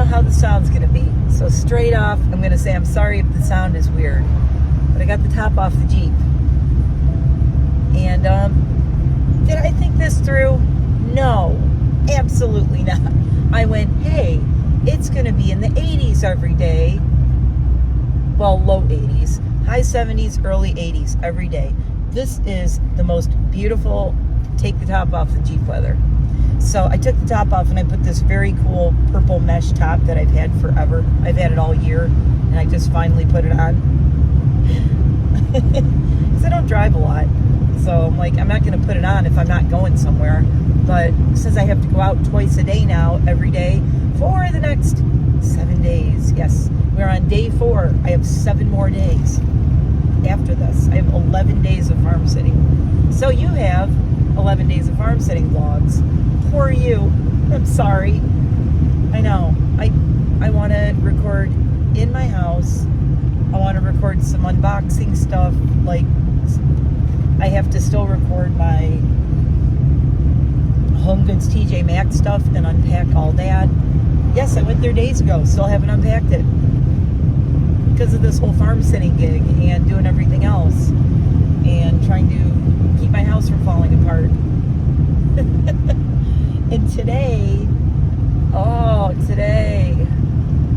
know how the sound's gonna be. So straight off, I'm gonna say I'm sorry if the sound is weird. But I got the top off the Jeep. And did I think this through? No, absolutely not. I went, hey, it's gonna be in the 80s every day. Well, low 80s, high 70s, early 80s every day. This is the most beautiful take the top off the Jeep weather. So I took the top off and I put this very cool purple mesh top that I've had forever. I've had it all year and I just finally put it on. Because I don't drive a lot. So I'm like, I'm not going to put it on if I'm not going somewhere. But since I have to go out twice a day now, every day, for the next 7 days. Yes, we're on day 4. I have 7 more days after this. I have 11 days of farm sitting. So you have 11 days of farm sitting vlogs. Poor you. I'm sorry. I know. I want to record in my house. I want to record some unboxing stuff. Like, I have to still record my Home Goods TJ Maxx stuff and unpack all that. Yes, I went there days ago. Still haven't unpacked it. Because of this whole farm sitting gig and doing everything else. And trying to keep my house from falling apart. And today,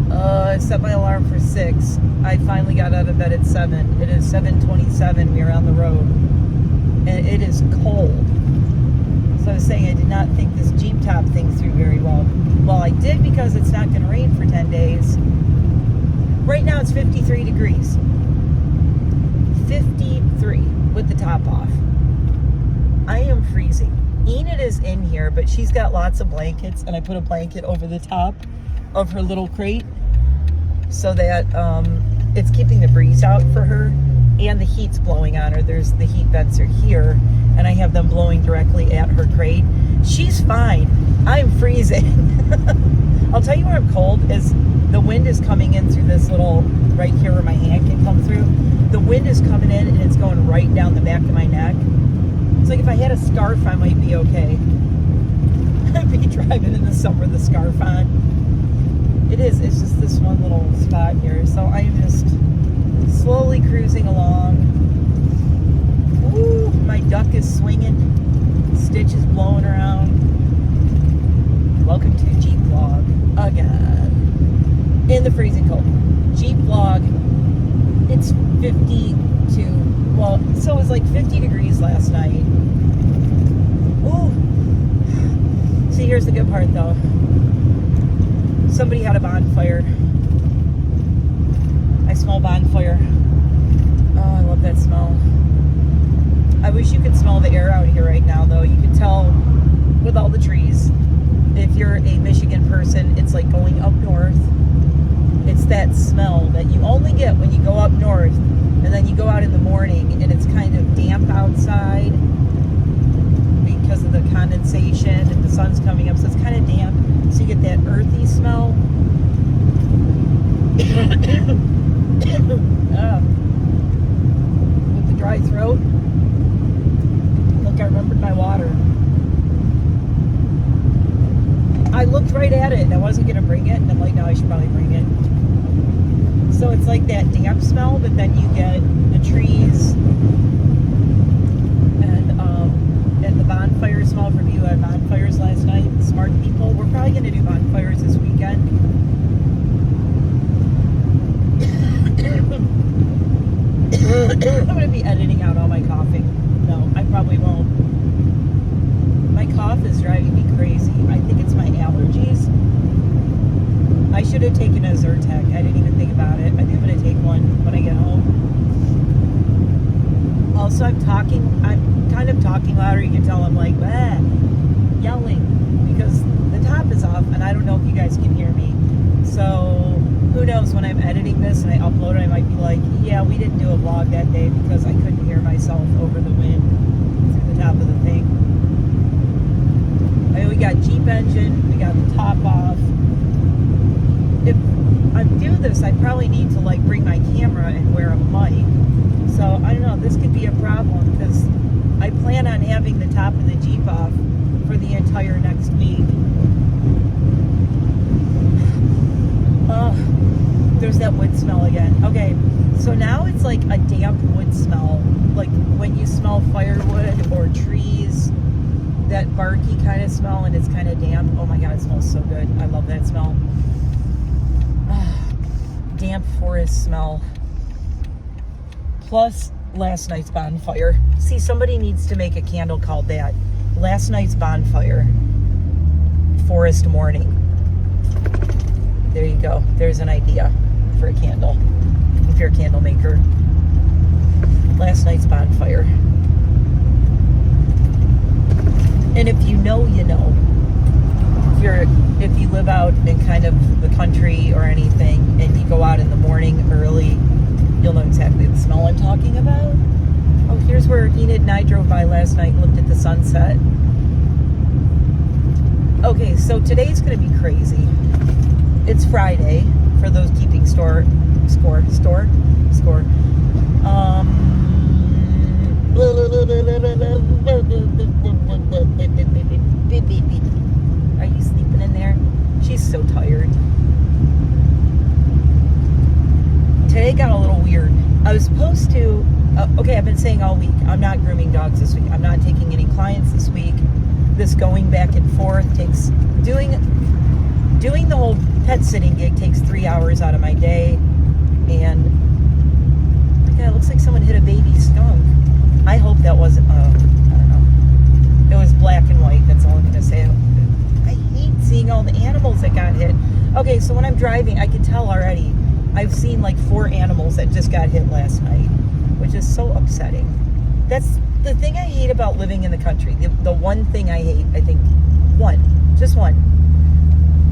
I set my alarm for 6. I finally got out of bed at 7. It is 7:27. We are on the road. And it is cold. So I was saying I did not think this Jeep top thing through very well. Well, I did because it's not going to rain for 10 days. Right now it's 53 degrees. 53 with the top off. I am freezing. Enid is in here, but she's got lots of blankets, and I put a blanket over the top of her little crate so that it's keeping the breeze out for her, and the heat's blowing on her. There's the heat vents are here, and I have them blowing directly at her crate. She's fine. I'm freezing. I'll tell you where I'm cold is the wind is coming in through this little, right here where my hand can come through. The wind is coming in, and it's going right down the back of my neck. It's like if I had a scarf, I might be okay. I'd be driving in the summer with a scarf on. It's just this one little spot here. So I am just slowly cruising along. Ooh, my duck is swinging. Stitch is blowing around. Welcome to Jeep Vlog again. In the freezing cold. Jeep Vlog. It's 52. Well, so it was like 50 degrees last night. Ooh. See, here's the good part though. Somebody had a bonfire. I smell bonfire. Oh, I love that smell. I wish you could smell the air out here right now though. You can tell with all the trees. If you're a Michigan person, it's like going up north. It's that smell that you only get when you go up north. And then you go out in the morning and it's kind of damp outside because of the condensation and the sun's coming up, so it's kind of damp. So you get that earthy smell. With the dry throat. Look, I remembered my water. I looked right at it and I wasn't going to bring it, and I'm like, no, I should probably bring it. So it's like that damp smell, but then you get the trees and the bonfire smell from you. Had bonfires last night. Smart people. We're probably going to do bonfires this weekend. I'm going to be editing out all my coughing. No, I probably won't. My cough is driving me crazy. I think it's my allergies. I should have taken a Zyrtec. I didn't even think about it. I think I'm going to take one when I get home. Also, I'm kind of talking louder. You can tell I'm like, yelling because the top is off and I don't know if you guys can hear me. So, who knows, when I'm editing this and I upload it, I might be like, yeah, we didn't do a vlog that day because I couldn't hear myself over the wind through the top of the thing. I mean, we got Jeep engine, we got the top off. If I do this, I probably need to like bring my camera and wear a mic. So I don't know, this could be a problem because I plan on having the top of the Jeep off for the entire next week. there's that wood smell again. Okay, so now it's like a damp wood smell. Like when you smell firewood or trees, that barky kind of smell, and it's kind of damp. Oh my God, it smells so good. I love that smell. Damp forest smell. Plus last night's bonfire. See, somebody needs to make a candle called that. Last night's bonfire. Forest morning. There you go. There's an idea for a candle. If you're a candle maker. Last night's bonfire. And if you know, you know. If you live out in kind of the country or anything, and you go out in the morning early, you'll know exactly the smell I'm talking about. Oh, here's where Enid and I drove by last night and looked at the sunset. Okay, so today's going to be crazy. It's Friday for those keeping score. Are you sleeping in there? She's so tired. Today got a little weird. I was supposed to, okay, I've been saying all week, I'm not grooming dogs this week. I'm not taking any clients this week. This going back and forth takes, doing the whole pet sitting gig takes 3 hours out of my day. And, yeah, it looks like someone hit a baby skunk. I hope that wasn't, I don't know. It was black and white, that's all I'm going to say. I hate seeing all the animals that got hit. Okay, so when I'm driving, I can tell already. I've seen like 4 animals that just got hit last night, which is so upsetting. That's the thing I hate about living in the country. The one thing I hate, I think, just one.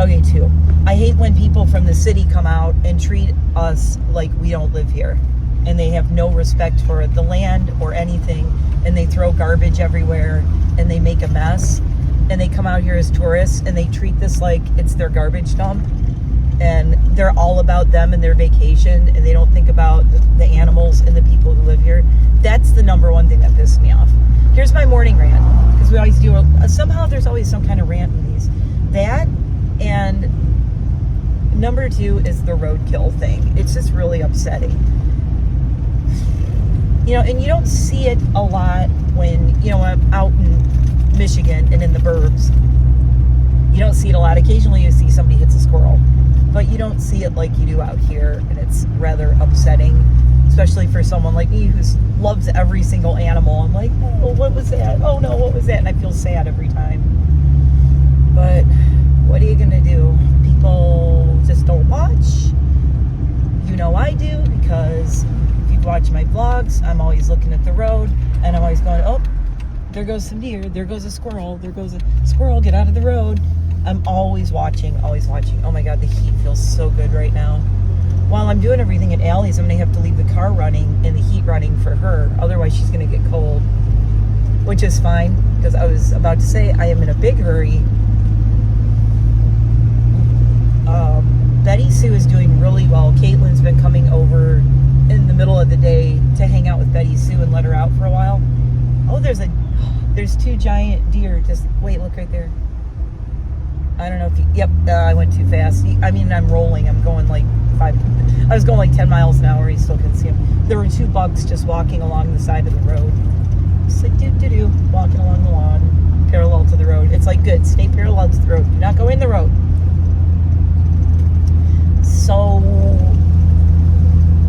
Okay, 2. I hate when people from the city come out and treat us like we don't live here. And they have no respect for the land or anything. And they throw garbage everywhere and they make a mess. And they come out here as tourists and they treat this like it's their garbage dump. And they're all about them and their vacation, and they don't think about the animals and the people who live here. That's the number one thing that pissed me off. Here's my morning rant, because we always do, somehow there's always some kind of rant in these. That, and number 2 is the roadkill thing. It's just really upsetting. You know, and you don't see it a lot when, you know, I'm out in Michigan and in the burbs. You don't see it a lot. Occasionally you see somebody hits a squirrel. But you don't see it like you do out here, and it's rather upsetting, especially for someone like me who loves every single animal. I'm like, oh, what was that? Oh no, what was that? And I feel sad every time. But what are you gonna do? People just don't watch. You know I do, because if you watch my vlogs, I'm always looking at the road, and I'm always going, oh, there goes some deer, there goes a squirrel, there goes a squirrel, get out of the road. I'm always watching, always watching. Oh my God, the heat feels so good right now. While I'm doing everything at Allie's, I'm gonna have to leave the car running and the heat running for her. Otherwise, she's gonna get cold, which is fine, because I was about to say I am in a big hurry. Betty Sue is doing really well. Caitlin's been coming over in the middle of the day to hang out with Betty Sue and let her out for a while. Oh, there's 2 giant deer. Just wait, look right there. I don't know if you, yep, I went too fast. I mean, I'm rolling. I'm going like I was going like 10 miles an hour. You still couldn't see them. There were 2 bucks just walking along the side of the road. Just like do, walking along the lawn, parallel to the road. It's like, good, stay parallel to the road. Do not go in the road. So,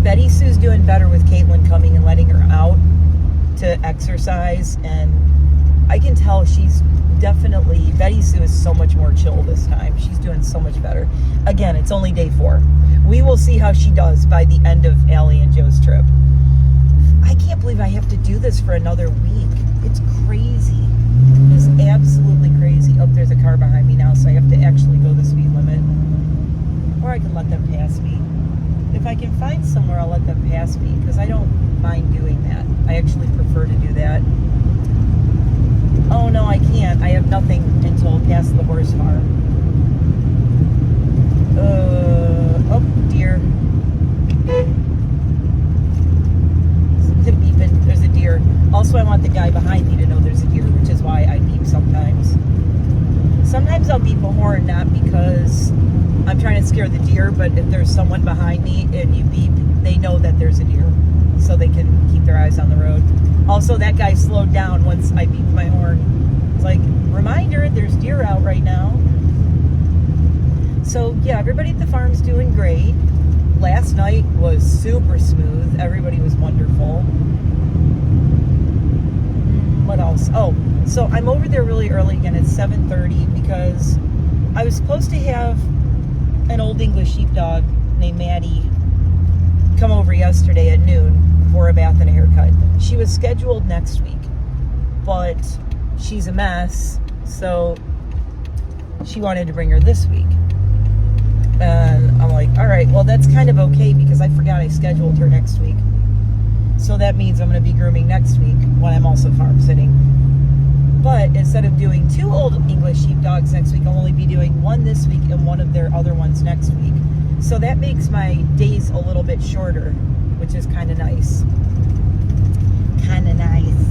Betty Sue's doing better with Caitlin coming and letting her out to exercise, and I can tell she's definitely, Betty Sue is so much more chill this time. She's doing so much better. Again, it's only day 4. We will see how she does by the end of Allie and Joe's trip. I can't believe I have to do this for another week. It's crazy. It's absolutely crazy. Oh, there's a car behind me now, so I have to actually go the speed limit. Or I can let them pass me. If I can find somewhere, I'll let them pass me, because I don't mind doing that. I actually prefer to do that. Oh no, I can't. I have nothing until past the horse farm. Oh, deer. There's a deer. Also, I want the guy behind me to know there's a deer, which is why I beep sometimes. Sometimes I'll beep a horn, not because because I'm trying to scare the deer, but if there's someone behind me and you beep, they know that there's a deer, so they can keep their eyes on the road. Also, that guy slowed down once I beeped my horn. It's like, reminder, there's deer out right now. So yeah, everybody at the farm's doing great. Last night was super smooth. Everybody was wonderful. What else? Oh, so I'm over there really early again. It's 7:30 because I was supposed to have an Old English sheepdog named Maddie come over yesterday at noon for a bath and a haircut. She was scheduled next week, but she's a mess, so she wanted to bring her this week. And I'm like, all right, well, that's kind of okay because I forgot I scheduled her next week. So that means I'm going to be grooming next week when I'm also farm sitting. But instead of doing 2 Old English sheepdogs next week, I'll only be doing 1 this week and 1 of their other ones next week. So that makes my days a little bit shorter, which is kind of nice. Kind of nice.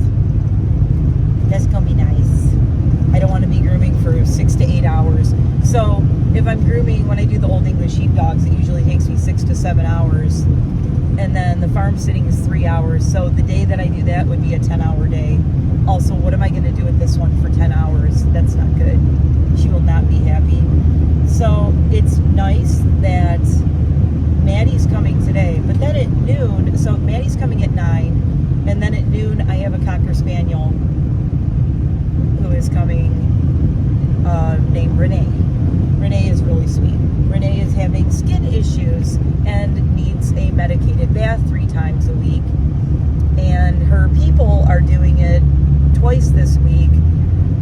That's going to be nice. I don't want to be grooming for 6 to 8 hours. So if I'm grooming, when I do the Old English sheepdogs, it usually takes me 6 to 7 hours. And then the farm sitting is 3 hours. So the day that I do that would be a 10-hour day. Also, what am I going to do with this one for 10 hours? That's not good. She will not be happy. So it's nice that Maddie's coming today. But then at noon, so Maddie's coming at 9. And then at noon, I have a Cocker Spaniel who is coming named Renee. Renee is really sweet. Renee is having skin issues and needs a medicated bath 3 times a week. And her people are doing it twice this week,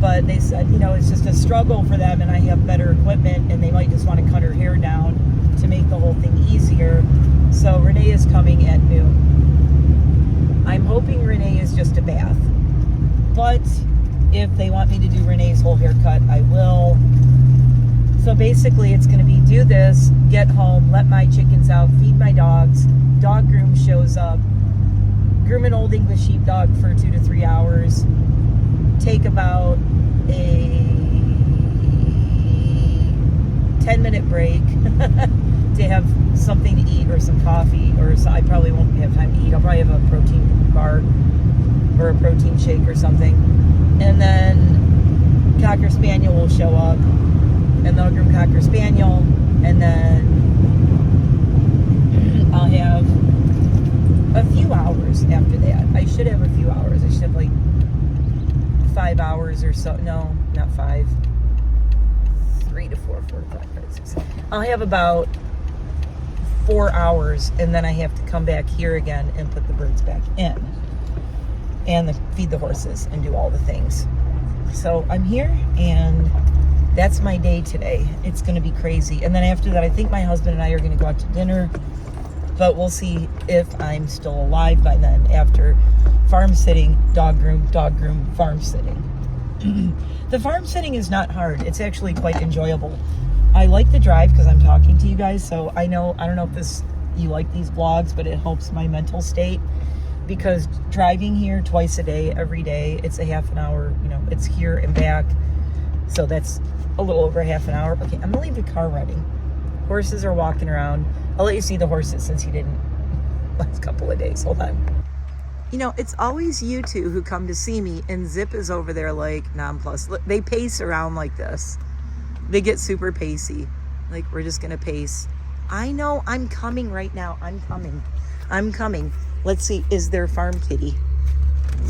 but they said, you know, it's just a struggle for them and I have better equipment and they might just want to cut her hair down to make the whole thing easier. So Renee is coming at noon. I'm hoping Renee is just a bath, but if they want me to do Renee's whole haircut, I will. So basically it's going to be do this, get home, let my chickens out, feed my dogs, dog groom shows up, groom an Old English sheepdog for 2 to 3 hours, take about a 10-minute break to have something to eat or some coffee, or so I probably won't have time to eat. I'll probably have a protein bar or a protein shake or something. And then Cocker Spaniel will show up, and then I'll groom Cocker Spaniel, and then I'll have a few hours after that. I should have a few hours. I should have like 5 hours or so. No, not 5. 3 to 4, 4 to 5, 5, 6. I'll have about 4 hours, and then I have to come back here again and put the birds back in. And feed the horses and do all the things. So I'm here, and that's my day today. It's going to be crazy. And then after that, I think my husband and I are going to go out to dinner, but we'll see if I'm still alive by then after farm sitting, dog groom, farm sitting. The farm sitting is not hard. It's actually quite enjoyable. I like the drive because I'm talking to you guys, so I don't know if you like these vlogs, but it helps my mental state. Because driving here twice a day, every day, it's a half an hour, you know, it's here and back. So that's a little over half an hour. Okay, I'm gonna leave the car running. Horses are walking around. I'll let you see the horses since you didn't last couple of days. Hold on. You know, it's always you two who come to see me, and Zip is over there like nonplussed. Look, they pace around like this. They get super pacey. Like, we're just gonna pace. I know, I'm coming right now. I'm coming. Let's see, is there Farm Kitty?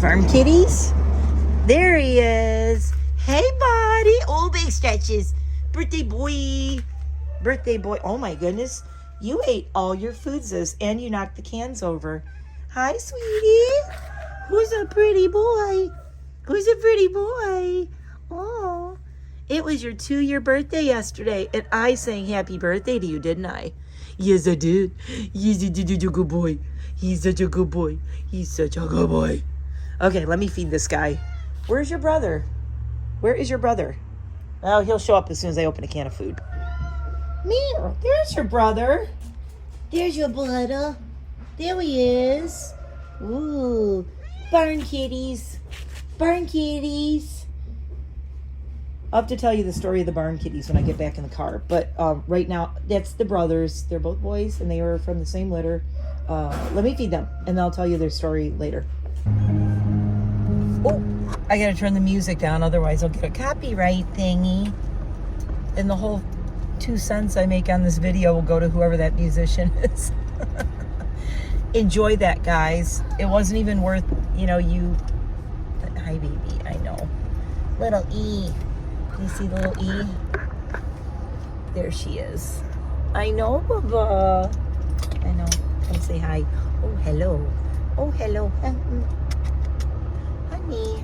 Farm Kitties? There he is. Hey, buddy. Oh, big stretches. Birthday boy. Oh, my goodness. You ate all your foods and you knocked the cans over. Hi, sweetie. Who's a pretty boy? Oh, it was your 2-year birthday yesterday, and I sang happy birthday to you, didn't I? Yes, I did. Yes, you did. You're a good boy. He's such a good boy. Okay, let me feed this guy. Where's your brother? Where is your brother? Oh, he'll show up as soon as I open a can of food. Meow, there's your brother. There's your brother. There he is. Ooh, barn kitties. I'll have to tell you the story of the barn kitties when I get back in the car. But right now, that's the brothers. They're both boys, and they were from the same litter. Let me feed them, and I'll tell you their story later. Oh, I gotta turn the music down, otherwise I'll get a copyright thingy. And the whole 2 cents I make on this video will go to whoever that musician is. Enjoy that, guys. It wasn't even worth, you... Hi, baby, I know. Little E. Do you see the little E? There she is. I know, Baba. I know. Come say hi. Oh, hello. Oh, hello. Honey.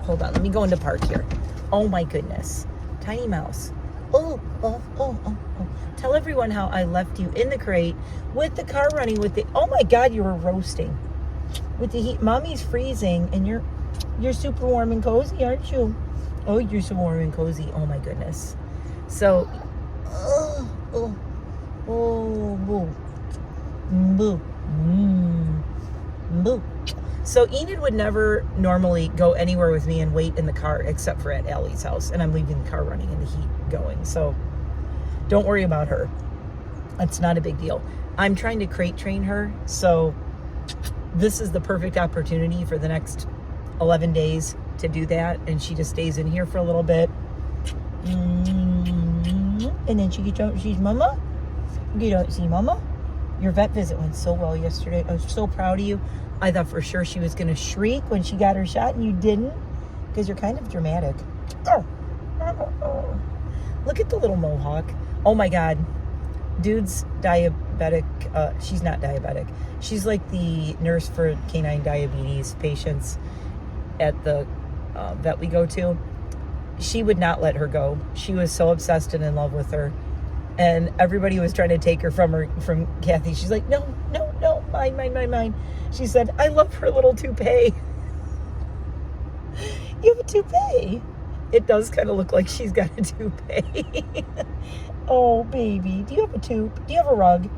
Hold on. Let me go into park here. Oh, my goodness. Tiny mouse. Oh. Tell everyone how I left you in the crate with the car running with the... Oh, my God, you were roasting. With the heat. Mommy's freezing, and you're super warm and cozy, aren't you? Oh, you're so warm and cozy. Oh, my goodness. So... boo. Boo. Boo. So Enid would never normally go anywhere with me and wait in the car except for at Allie's house. And I'm leaving the car running and the heat going. So don't worry about her. It's not a big deal. I'm trying to crate train her. So this is the perfect opportunity for the next 11 days to do that. And she just stays in here for a little bit. And then she gets out. She's Mama. You don't see Mama. Your vet visit went so well yesterday. I was so proud of you. I thought for sure she was going to shriek when she got her shot, and you didn't, because you're kind of dramatic. Oh. Look at the little mohawk. Oh, my God. Dude's diabetic. She's not diabetic. She's like the nurse for canine diabetes patients at the vet we go to. She would not let her go. She was so obsessed and in love with her. And everybody was trying to take her from Kathy. She's like, no, mine. She said, I love her little toupee. You have a toupee? It does kind of look like she's got a toupee. Oh, baby. Do you have a toupee? Do you have a rug?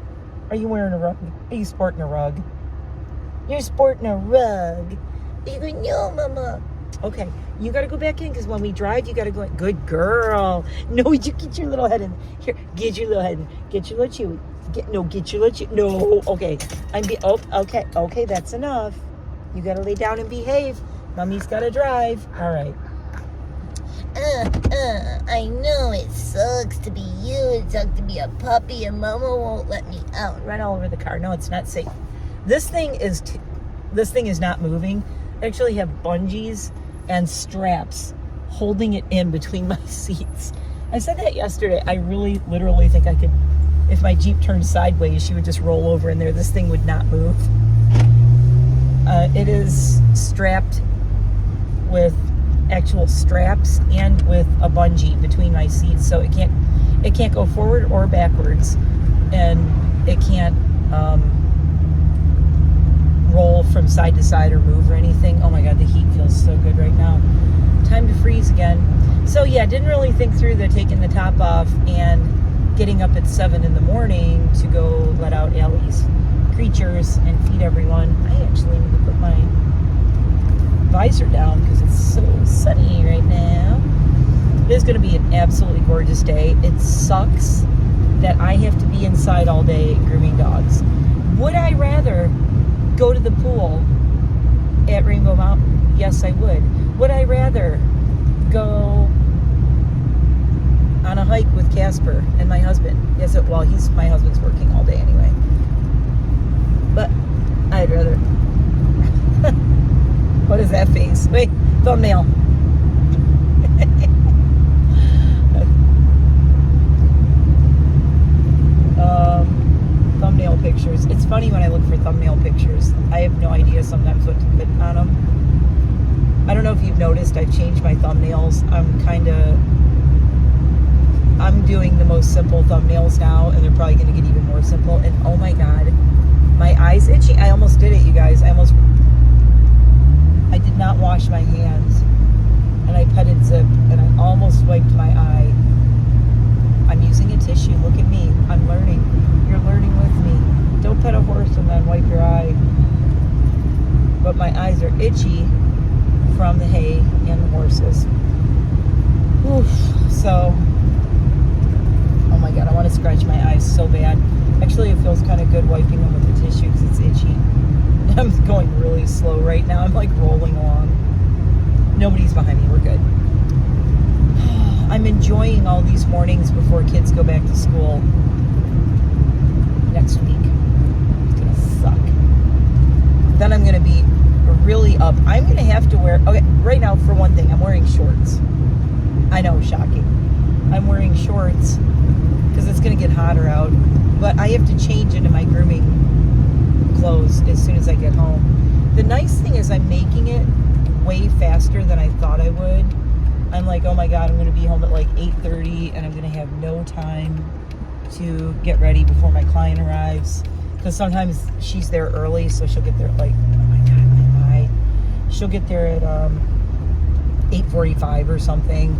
Are you wearing a rug? Are you sporting a rug? You're sporting a rug. You go, no, Mama. Okay, you got to go back in because when we drive, you got to go in. Good girl. No, you get your little head in. Here, get your little head in. Get your little chewy. Get your little chewy. No, okay. Okay, that's enough. You got to lay down and behave. Mommy's got to drive. All right. I know it sucks to be you. It sucks to be a puppy and Mama won't let me out. Run all over the car. No, it's not safe. This thing is not moving. I actually have bungees and straps holding it in between my seats. I said that yesterday. I really, literally think I could, if my Jeep turned sideways, she would just roll over in there. This thing would not move. It is strapped with actual straps and with a bungee between my seats, so it can't go forward or backwards, and it can't roll from side to side or move or anything. Oh my God, the heat feels so good right now. Time to freeze again. So yeah, didn't really think through the taking the top off and getting up at 7 in the morning to go let out Allie's creatures and feed everyone. I actually need to put my visor down because it's so sunny right now. It is going to be an absolutely gorgeous day. It sucks that I have to be inside all day grooming dogs. Would I rather go to the pool at Rainbow Mountain? Yes, I would. Would I rather go on a hike with Casper and my husband? Yes, well, my husband's working all day anyway. But I'd rather... What is that face? Wait, thumbnail. Thumbnail pictures. It's funny when I look for thumbnail pictures. I have no idea sometimes what to put on them. I don't know if you've noticed, I've changed my thumbnails. I'm doing the most simple thumbnails now, and they're probably going to get even more simple. And oh my God, my eye's itchy. I almost did it, you guys. I did not wash my hands, and I petted Zip, and I almost wiped my eye. I'm using a tissue. Look at me. I'm learning. You're learning with me. Don't pet a horse and then wipe your eye. But my eyes are itchy from the hay and the horses. Oof. good wiping them with the tissue because it's itchy. I'm going really slow right now. I'm like rolling along. Nobody's behind me. We're good. I'm enjoying all these mornings before kids go back to school next week. It's gonna suck. Then I'm gonna be really up. I'm gonna have to wear, okay, right now for one thing, I'm wearing shorts. I know, shocking. I'm wearing shorts because it's gonna get hotter out, but I have to change into my grooming clothes as soon as I get home. The nice thing is I'm making it way faster than I thought I would. I'm like, oh my God, I'm gonna be home at like 8:30 and I'm gonna have no time to get ready before my client arrives. Because sometimes she's there early, so she'll get there at like, oh my God, my eye. She'll get there at 8:45 or something.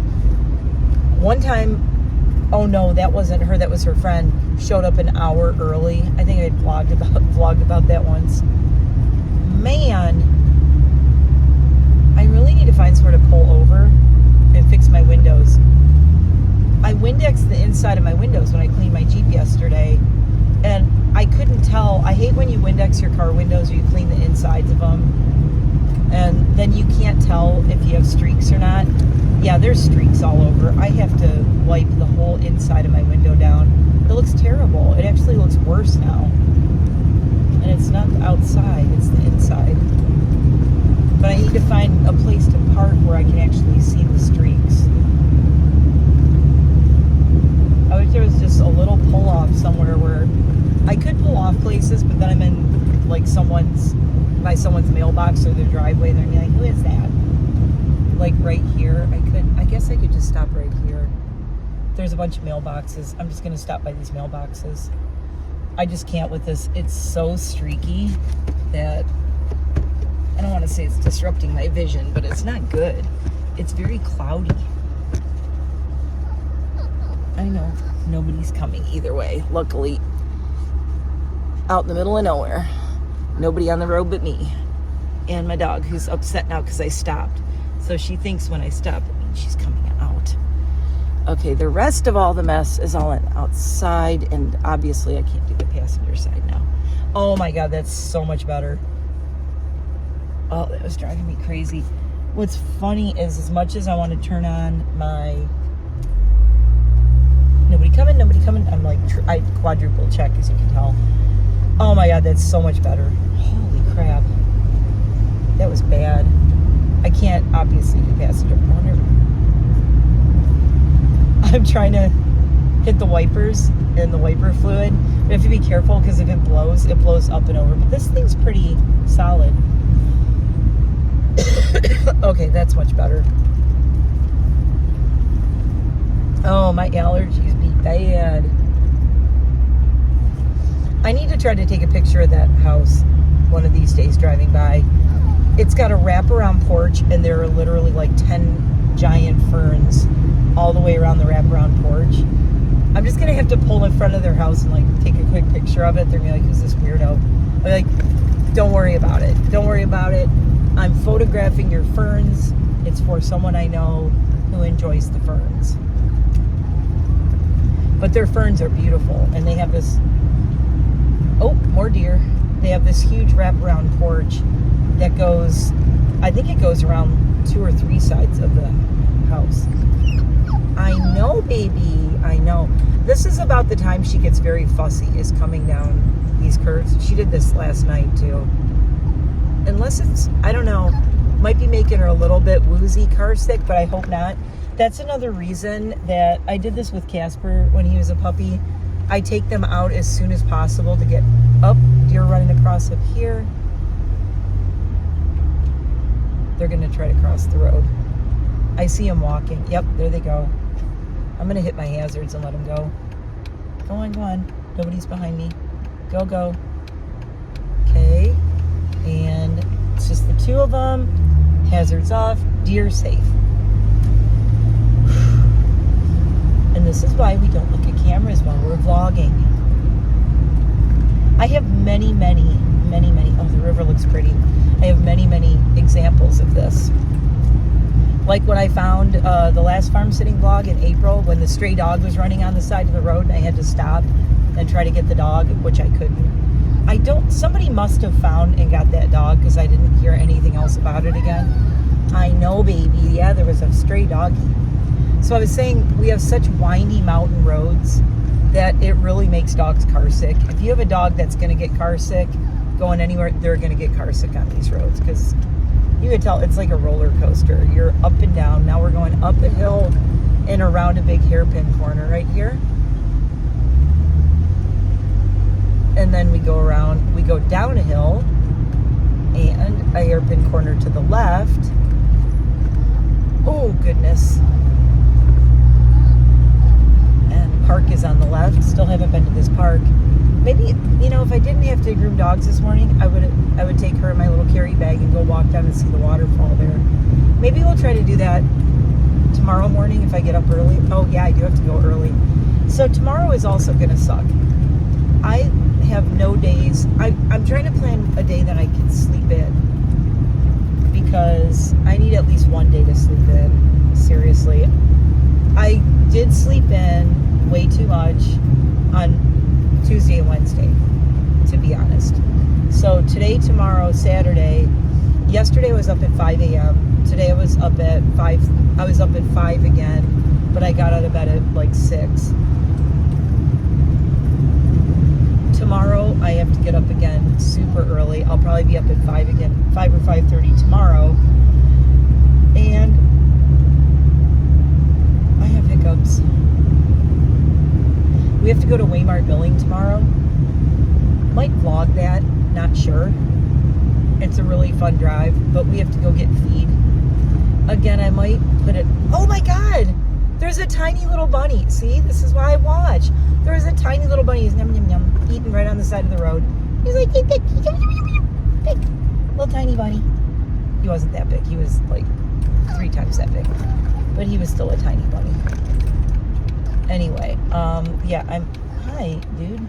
One time, oh no, that wasn't her, that was her friend, showed up an hour early. I think I had vlogged about that once. Man, I really need to find somewhere to pull over and fix my windows. I Windexed the inside of my windows when I cleaned my Jeep yesterday, and I couldn't tell. I hate when you Windex your car windows or you clean the insides of them, and then you can't tell if you have streaks or not. Yeah, there's streaks all over. I have to wipe the whole inside of my window down. It looks terrible. It actually looks worse now. And it's not the outside, it's the inside. But I need to find a place to park where I can actually see the streaks. I wish there was just a little pull-off somewhere where I could pull off places, but then I'm in like someone's mailbox or their driveway, and they're gonna be like, who is that? Like right here, I guess I could just stop right here. There's a bunch of mailboxes. I'm just gonna stop by these mailboxes. I just can't with this. It's so streaky that I don't want to say it's disrupting my vision, but it's not good. It's very cloudy. I know nobody's coming either way, luckily. Out in the middle of nowhere. Nobody on the road but me. And my dog, who's upset now because I stopped. So she thinks when I stop, it means she's coming out. Okay, the rest of all the mess is all outside, and obviously I can't do the passenger side now. Oh my God, that's so much better. Oh, that was driving me crazy. What's funny is as much as I want to turn on my nobody coming, I'm like, I quadruple check, as you can tell. Oh my God, that's so much better. Holy crap. That was bad. I can't obviously do passenger. I'm trying to hit the wipers and the wiper fluid. We have to be careful because if it blows up and over. But this thing's pretty solid. Okay, that's much better. Oh, my allergies be bad. I need to try to take a picture of that house one of these days driving by. It's got a wraparound porch, and there are literally like 10 giant ferns all the way around the wraparound porch. I'm just gonna have to pull in front of their house and like take a quick picture of it. They're gonna be like, who's this weirdo? I'm like, don't worry about it. Don't worry about it. I'm photographing your ferns. It's for someone I know who enjoys the ferns. But their ferns are beautiful, and they have this, oh, more deer. They have this huge wraparound porch that goes, I think it goes around 2 or 3 sides of the house. I know, baby, I know. This is about the time she gets very fussy, is coming down these curves. She did this last night too. Unless it's, I don't know, might be making her a little bit woozy car sick, but I hope not. That's another reason that I did this with Casper when he was a puppy. I take them out as soon as possible to get up. Deer running across up here. They're going to try to cross the road. I see them walking. Yep, there they go. I'm going to hit my hazards and let them go. Go on, go on. Nobody's behind me. Go, go. Okay. And it's just the 2 of them. Hazards off. Deer safe. And this is why we don't look at cameras while we're vlogging. I have many, oh, the river looks pretty. I have many examples of this. Like when I found the last farm sitting vlog in April when the stray dog was running on the side of the road and I had to stop and try to get the dog, which I couldn't. Somebody must have found and got that dog because I didn't hear anything else about it again. I know, baby. Yeah, there was a stray doggy. So I was saying we have such windy mountain roads that it really makes dogs car sick. If you have a dog that's going to get car sick going anywhere, they're going to get car sick on these roads because you can tell it's like a roller coaster. You're up and down. Now we're going up a hill and around a big hairpin corner right here. And then we go down a hill and a hairpin corner to the left. Oh, goodness. And park is on the left. Still haven't been to this park. Maybe, if I didn't have to groom dogs this morning, I would take her in my little carry bag and go walk down and see the waterfall there. Maybe we'll try to do that tomorrow morning if I get up early. Oh, yeah, I do have to go early. So tomorrow is also going to suck. I have no days. I'm trying to plan a day that I can sleep in because I need at least one day to sleep in. Seriously. I did sleep in way too much on Tuesday and Wednesday, to be honest. So today, tomorrow, Saturday. Yesterday I was up at 5 a.m. Today I was up at 5. I was up at 5 again, but I got out of bed at like 6. Tomorrow I have to get up again super early. I'll probably be up at 5 again, 5 or 5:30 tomorrow. And I have hiccups. We have to go to Waymart Billing tomorrow. Might vlog that, not sure. It's a really fun drive, but we have to go get feed. Again, I might put it... Oh my God! There's a tiny little bunny. See, this is why I watch. There is a tiny little bunny. He's yum, yum, yum, eating right on the side of the road. He's like, hey, big, big, little tiny bunny. He wasn't that big. He was like 3 times that big. But he was still a tiny bunny. Anyway, yeah, hi, dude.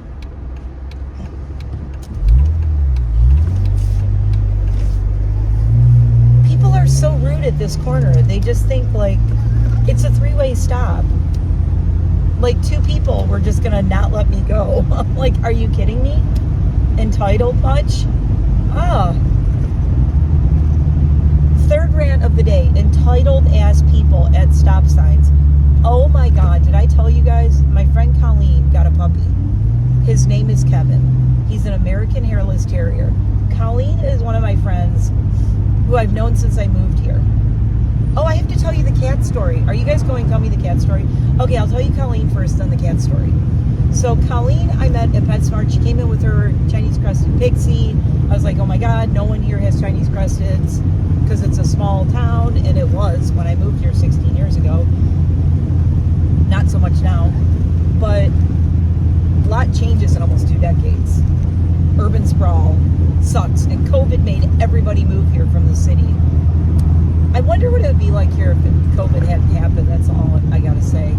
People are so rude at this corner. They just think like it's a 3-way stop. Like 2 people were just gonna not let me go. I'm like, are you kidding me? Entitled much? Third rant of the day. Entitled ass people at stop signs. Oh my God, did I tell you guys? My friend Colleen got a puppy. His name is Kevin. He's an American Hairless Terrier. Colleen is one of my friends who I've known since I moved here. Oh, I have to tell you the cat story. Are you guys going to tell me the cat story? Okay, I'll tell you Colleen first, then the cat story. So Colleen, I met at PetSmart. She came in with her Chinese crested pixie. I was like, oh my God, no one here has Chinese cresteds because it's a small town, and it was when I moved here 16 years ago. Not so much now, but a lot changes in almost 2 decades. Urban sprawl sucks, and COVID made everybody move here from the city. I wonder what it would be like here if COVID hadn't happened. That's all I gotta say.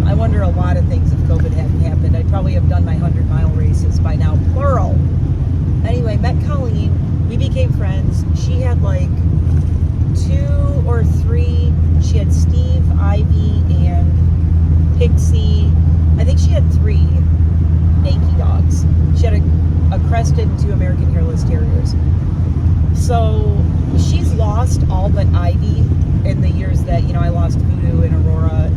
I wonder a lot of things if COVID hadn't happened. I'd probably have done my 100-mile races by now, plural. Anyway, met Colleen. We became friends. She had like 2 or 3. She had Steve, Ivy, and Pixie. I think she had 3 Nakey dogs. She had a crested and 2 American Hairless Terriers. So she's lost all but Ivy in the years that, I lost Voodoo and Aurora.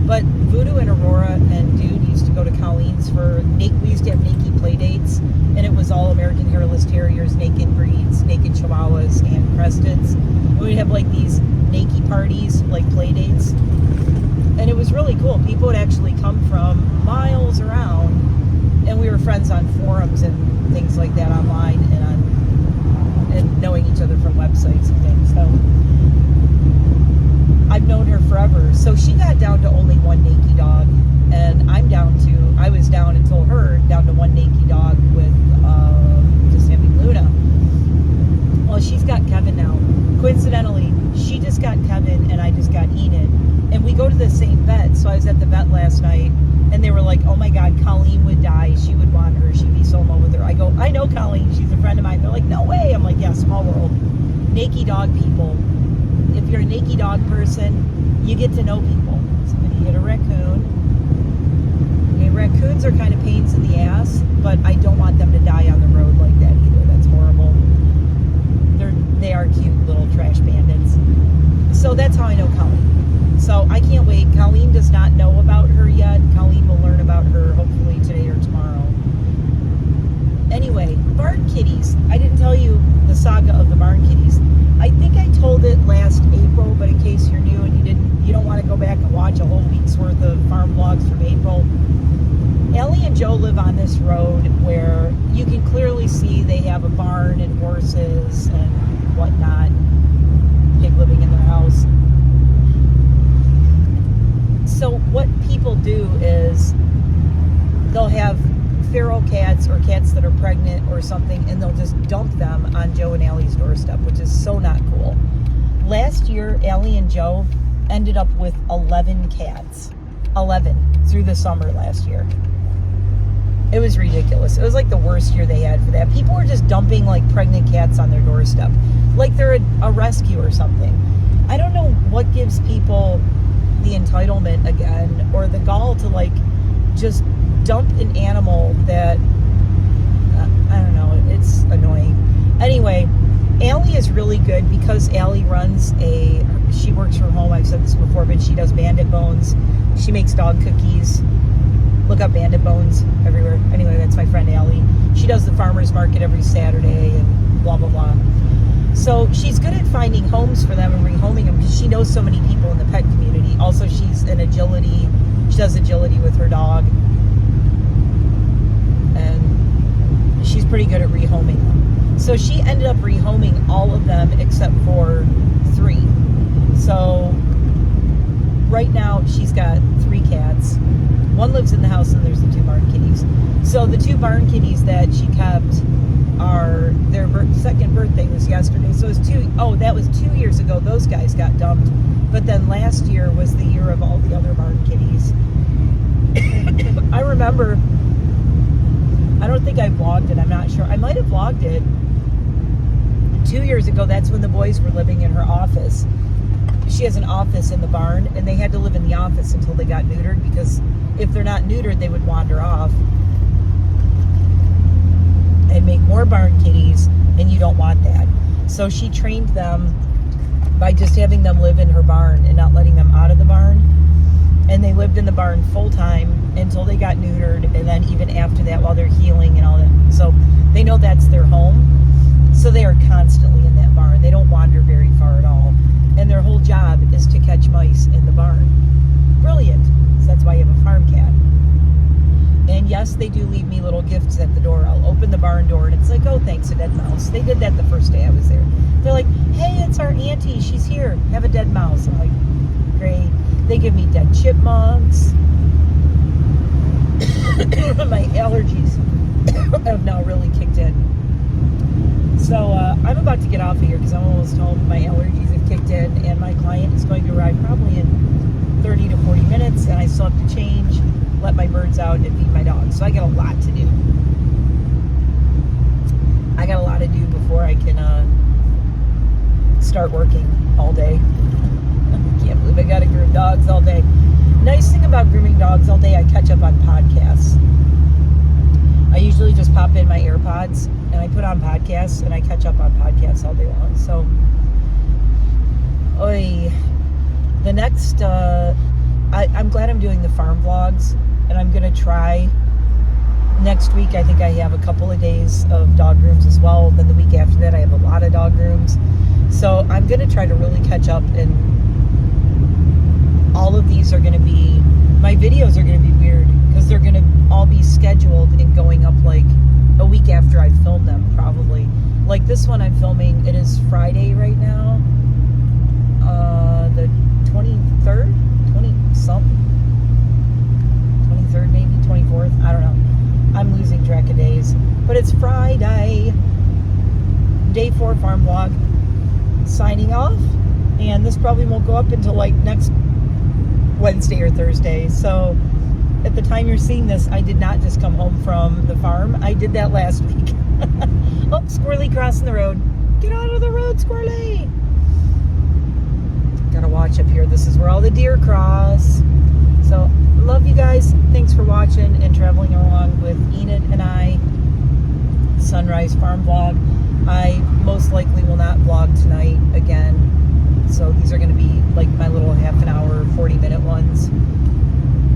But Voodoo and Aurora and Dude used to go to Colleen's we used to have Nakey play dates, and it was all American Hairless Terriers, naked breeds, naked Chihuahuas, and Cresteds. We'd have like these Nakey parties, like play dates. And it was really cool. People would actually come from miles around, and we were friends on forums and things like that online, and knowing each other from websites and things. So I've known her forever. So she got down to only 1 Nakey dog, and I was down until her down to 1 Nakey dog with just having Luna. Well, she's got Kevin now. Coincidentally, she just got Kevin and I just got Enid. And we go to the same vet. So I was at the vet last night, and they were like, oh my God, Colleen would die. She would want her. She'd be so in love with her. I go, I know Colleen. She's a friend of mine. They're like, no way. I'm like, yeah, small world. Nakey dog people. If you're a Nakey dog person, you get to know people. Somebody hit a raccoon. Hey, raccoons are kind of pains in the ass, but I don't want them to die on the road like that either. That's horrible. They are cute little trash bandits. So that's how I know Colleen. So I can't wait. Colleen does not know about her yet. Colleen will learn about her hopefully today or tomorrow. Anyway, barn kitties. I didn't tell you the saga of the barn kitties. I think I told it last April, but in case you're new and you don't want to go back and watch a whole week's worth of farm vlogs from April, Ellie and Joe live on this road where you can clearly see they have a barn and horses and whatnot, pig living in their house. So what people do is they'll have feral cats or cats that are pregnant or something, and they'll just dump them on Joe and Allie's doorstep, which is so not cool. Last year, Allie and Joe ended up with 11 cats. 11 through the summer last year. It was ridiculous. It was like the worst year they had for that. People were just dumping like pregnant cats on their doorstep, like they're a rescue or something. I don't know what gives people the entitlement again, or the gall to like just dump an animal that, I don't know, it's annoying. Anyway, Allie is really good because Allie runs she works from home, I've said this before, but she does Bandit Bones. She makes dog cookies. Look up Bandit Bones everywhere. Anyway, that's my friend Allie. She does the farmer's market every Saturday and blah, blah, blah. So she's good at finding homes for them and rehoming them because she knows so many people in the pet community. Also, she's an agility. She does agility with her dog. And she's pretty good at rehoming them. So she ended up rehoming all of them except for 3. So right now she's got 3 cats. 1 lives in the house and there's the 2 barn kitties. So the 2 barn kitties that she kept their second birthday was yesterday. So it was that was 2 years ago. Those guys got dumped. But then last year was the year of all the other barn kitties. I remember, I don't think I vlogged it. I'm not sure. I might have vlogged it 2 years ago. That's when the boys were living in her office. She has an office in the barn, and they had to live in the office until they got neutered, because if they're not neutered, they would wander off and make more barn kitties, and you don't want that. So she trained them by just having them live in her barn and not letting them out of the barn. And they lived in the barn full time until they got neutered, and then even after that while they're healing and all that. So they know that's their home. So they are constantly in that barn. They don't wander very far at all. And their whole job is to catch mice in the barn. Brilliant. So that's why you have a farm cat. And yes, they do leave me little gifts at the door. I'll open the barn door and it's like, oh, thanks, a dead mouse. They did that the first day I was there. They're like, hey, it's our auntie. She's here. Have a dead mouse. I'm like, great. They give me dead chipmunks. My allergies have now really kicked in. So I'm about to get off of here because I'm almost home. My allergies have kicked in, and my client is going to arrive probably in 30 to 40 minutes, and I still have to change, let my birds out, and feed my dogs. So I got a lot to do. I got a lot to do before I can start working all day. I can't believe I got to groom dogs all day. Nice thing about grooming dogs all day, I catch up on podcasts. I usually just pop in my AirPods and I put on podcasts, and I catch up on podcasts all day long. So, the next, I'm glad I'm doing the farm vlogs, and I'm going to try next week. I think I have a couple of days of dog grooms as well. Then the week after that, I have a lot of dog grooms. So I'm going to try to really catch up, and all of these are going to be, my videos are going to be weird because they're going to all be scheduled and going up like a week after I film them, probably. Like this one I'm filming, it is Friday right now, the 23rd, 23rd maybe, 24th, I don't know. I'm losing track of days, but it's Friday, day 4 farm vlog, signing off, and this probably won't go up until like next Wednesday or Thursday. So at the time you're seeing this, I did not just come home from the farm. I did that last week. Oh, squirrely crossing the road. Get out of the road, squirrely. Gotta watch up here. This is where all the deer cross. So love you guys. Thanks for watching and traveling along with Enid and I. Sunrise Farm vlog. I most likely will not vlog tonight again. So these are going to be like my little half an hour, 40-minute ones.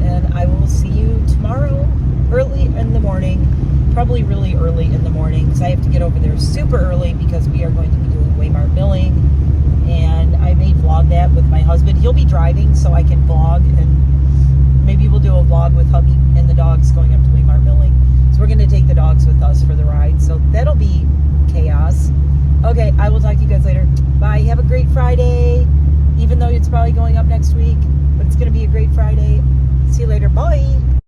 And I will see you tomorrow early in the morning. Probably really early in the morning because I have to get over there super early because we are going to be doing Waymart milling. And I may vlog that with my husband. He'll be driving so I can vlog, and maybe we'll do a vlog with hubby and the dogs going up to Waymart milling. So we're going to take the dogs with us for the ride. So that'll be chaos. Okay, I will talk to you guys later. Bye. Have a great Friday. Even though it's probably going up next week, but it's going to be a great Friday. See you later. Bye.